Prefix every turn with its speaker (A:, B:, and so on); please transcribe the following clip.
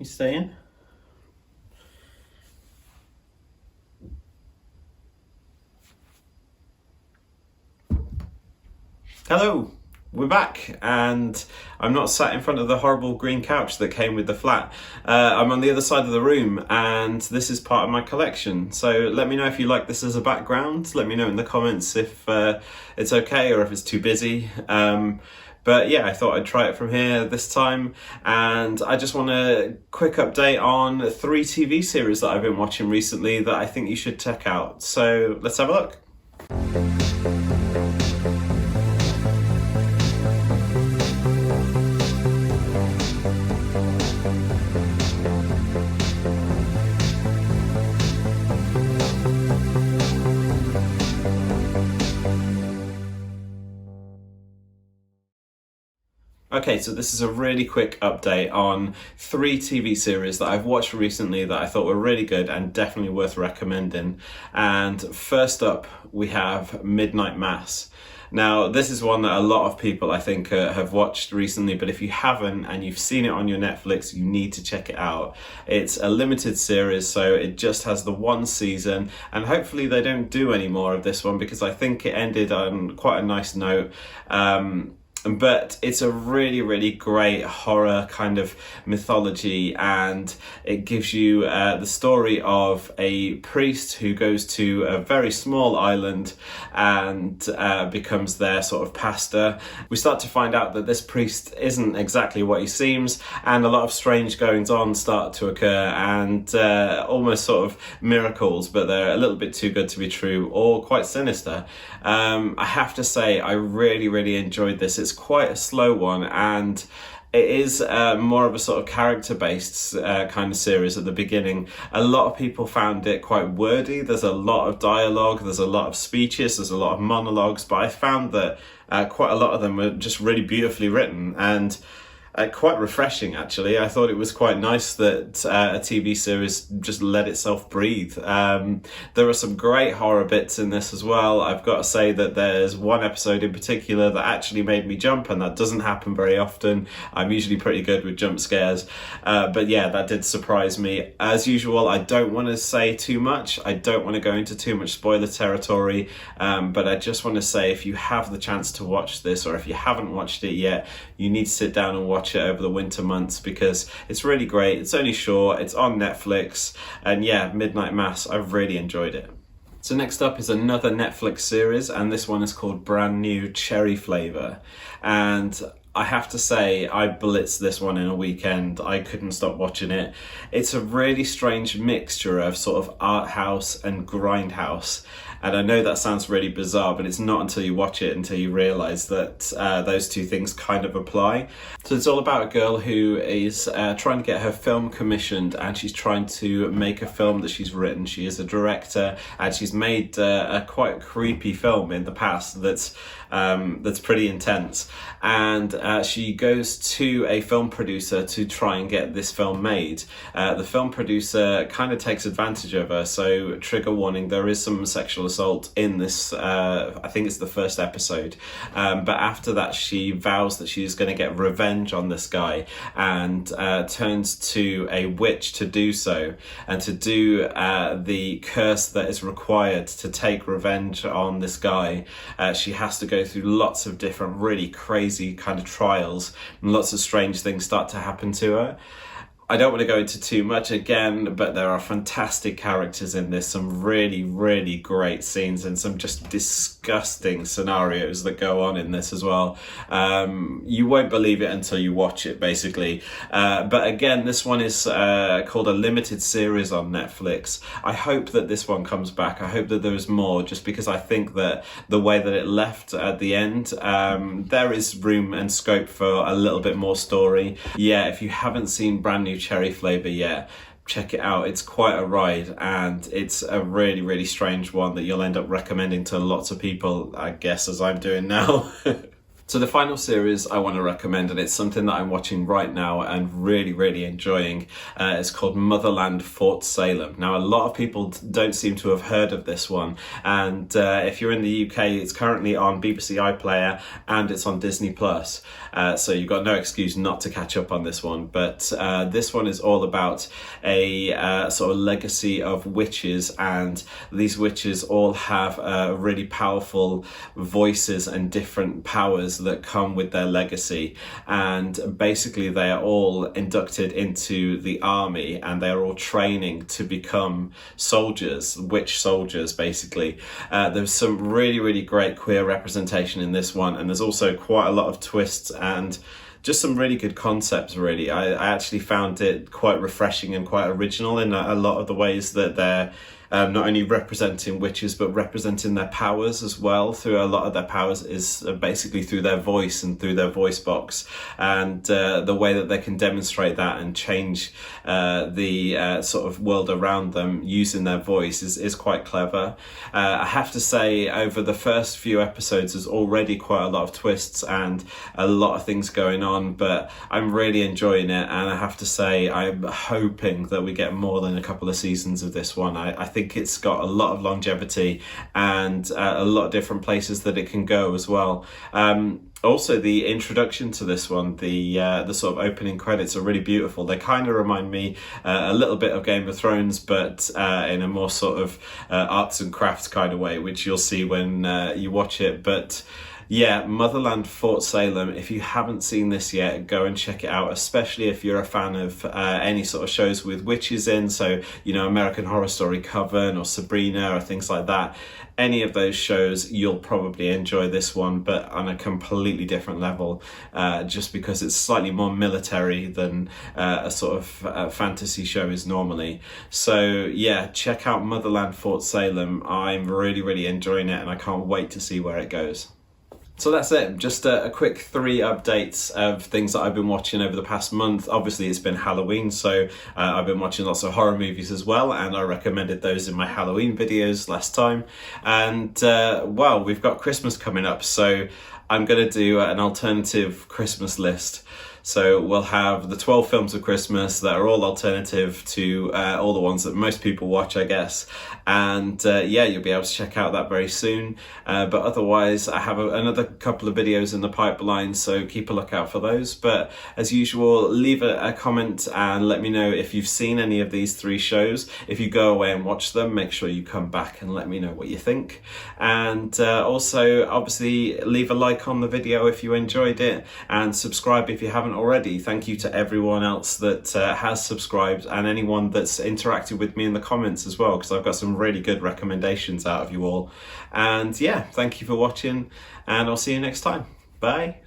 A: You staying? Hello, we're back, and I'm not sat in front of the horrible green couch that came with the flat. I'm on the other side of the room, and this is part of my collection. So let me know if you like this as a background. Let me know in the comments if it's okay or if it's too busy. But yeah, I thought I'd try it from here this time, and I just want a quick update on 3 TV series that I've been watching recently that I think you should check out. So let's have a look. Okay, so this is a really quick update on 3 TV series that I've watched recently that I thought were really good and definitely worth recommending. And first up, we have Midnight Mass. Now, this is one that a lot of people, I think, have watched recently, but if you haven't and you've seen it on your Netflix, you need to check it out. It's a limited series, so it just has the 1 season, and hopefully they don't do any more of this one because I think it ended on quite a nice note. But it's a really, really great horror kind of mythology, and it gives you the story of a priest who goes to a very small island and becomes their sort of pastor. We start to find out that this priest isn't exactly what he seems, and a lot of strange goings-on start to occur, and almost sort of miracles, but they're a little bit too good to be true or quite sinister. I have to say, I really, really enjoyed this. It's quite a slow one, and it is more of a sort of character-based kind of series at the beginning. A lot of people found it quite wordy. There's a lot of dialogue, there's a lot of speeches, there's a lot of monologues, but I found that quite a lot of them were just really beautifully written and quite refreshing, actually. I thought it was quite nice that a TV series just let itself breathe. There are some great horror bits in this as well. I've got to say that there's one episode in particular that actually made me jump, and that doesn't happen very often. I'm usually pretty good with jump scares, but yeah, that did surprise me. As usual, I don't want to say too much. I don't want to go into too much spoiler territory, but I just want to say, if you have the chance to watch this, or if you haven't watched it yet, you need to sit down and watch it over the winter months because it's really great. It's only short, it's on Netflix, and yeah, Midnight Mass, I've really enjoyed it. So next up is another Netflix series, and this one is called Brand New Cherry Flavour. And I have to say, I blitzed this one in a weekend. I couldn't stop watching it. It's a really strange mixture of sort of art house and grindhouse. And I know that sounds really bizarre, but it's not until you watch it until you realise that those two things kind of apply. So it's all about a girl who is trying to get her film commissioned, and she's trying to make a film that she's written. She is a director, and she's made a quite creepy film in the past that's pretty intense. And she goes to a film producer to try and get this film made. The film producer kind of takes advantage of her, so trigger warning, there is some sexual assault in this, I think it's the first episode, but after that she vows that she's going to get revenge on this guy, and turns to a witch to do so, and to do the curse that is required to take revenge on this guy. She has to go through lots of different really crazy kind of trials, and lots of strange things start to happen to her. I don't want to go into too much again, but there are fantastic characters in this, some really, really great scenes, and some just disgusting scenarios that go on in this as well. You won't believe it until you watch it, basically. But again, this one is called a limited series on Netflix. I hope that this one comes back. I hope that there is more, just because I think that the way that it left at the end, there is room and scope for a little bit more story. Yeah, if you haven't seen Brand New Cherry Flavour yet, check it out. It's quite a ride, and it's a really, really strange one that you'll end up recommending to lots of people, I guess, as I'm doing now. So the final series I want to recommend, and it's something that I'm watching right now and really enjoying, is called Motherland Fort Salem. Now, a lot of people don't seem to have heard of this one, and if you're in the UK, it's currently on BBC iPlayer and it's on Disney Plus. So you've got no excuse not to catch up on this one. But this one is all about a sort of legacy of witches, and these witches all have really powerful voices and different powers that come with their legacy, and basically they are all inducted into the army and they're all training to become soldiers, witch soldiers basically. There's some really great queer representation in this one, and there's also quite a lot of twists and just some really good concepts, really. I actually found it quite refreshing and quite original in a lot of the ways that they're not only representing witches, but representing their powers as well. Through a lot of their powers is basically through their voice and through their voice box, and the way that they can demonstrate that and change the sort of world around them using their voice is quite clever. I have to say, over the first few episodes, there's already quite a lot of twists and a lot of things going on, but I'm really enjoying it, and I have to say I'm hoping that we get more than a couple of seasons of this one. I think it's got a lot of longevity and a lot of different places that it can go as well. Also, the introduction to this one, the sort of opening credits are really beautiful. They kind of remind me a little bit of Game of Thrones, but in a more sort of arts and crafts kind of way, which you'll see when you watch it. But yeah, Motherland Fort Salem, if you haven't seen this yet, go and check it out, especially if you're a fan of any sort of shows with witches in, so, you know, American Horror Story Coven or Sabrina or things like that. Any of those shows, you'll probably enjoy this one, but on a completely different level, just because it's slightly more military than a sort of fantasy show is normally. So yeah, check out Motherland Fort Salem. I'm really enjoying it, and I can't wait to see where it goes. So that's it, just a quick 3 updates of things that I've been watching over the past month. Obviously it's been Halloween, so I've been watching lots of horror movies as well, and I recommended those in my Halloween videos last time. And well, we've got Christmas coming up, so I'm going to do an alternative Christmas list. So we'll have the 12 films of Christmas that are all alternative to all the ones that most people watch, I guess. And yeah, you'll be able to check out that very soon. But otherwise, I have another couple of videos in the pipeline, so keep a lookout for those. But as usual, leave a comment and let me know if you've seen any of these 3 shows. If you go away and watch them, make sure you come back and let me know what you think. And also, obviously, leave a like on the video if you enjoyed it, and subscribe if you haven't already. Thank you to everyone else that has subscribed, and anyone that's interacted with me in the comments as well, because I've got some really good recommendations out of you all. And yeah, thank you for watching, and I'll see you next time. Bye.